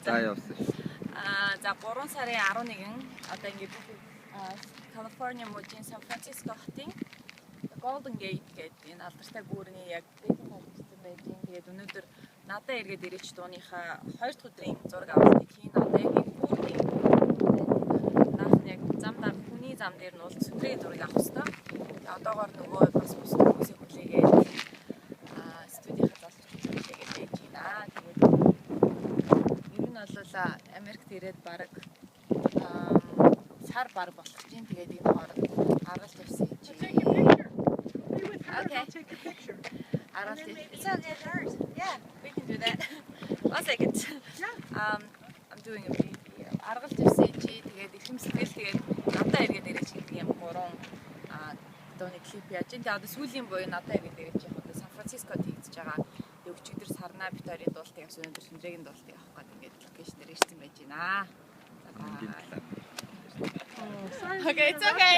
За явсан. За 3 сарын 11 одоо ингээд Калифорни мужийн Сан Франциско хотын Golden Gate гэдэг энэ алдартай гүүрний яг дээдийн талбарт байж юм. Тэгээд өнөөдөр надад эргээд ирээч дууныхаа 2 дахь өдрийн зураг авалтыг хийн. Одоо яг энэ гүүрний наах яг замдаа хүний зам дээр нь уулз өдрийн зураг авах хэрэгтэй. Одоогоор нөгөө бас бус хүмүүсийг хүлээгээд студийнхаа залуучуудыг хүлээгээд байж байна. Тэгээд ер нь бол Америкт ирээд баг сар баг болох чинь тэгээд энэ хооронд аргалж явсан юм чи. Okay. It's okay. Yeah, we can do that. One second. I'm doing a video. Аргалж явсан юм чи тэгээд ихэм сэтгэл тэгээд надад эргээд ирээч гэдэг юм 3 дууны клип яаж. Тэгээд одоо сүүлийн буюу надад эргээд ирээч яг одоо Сан Францискод хийгдэж байгаа. Өчигдөр сарнаа битори дуултыг авсан өнөөдөр шинжээгийн дуултыг авах гэдэг ингээд локейшн дээр ирсэн байж байна. Okay, it's okay.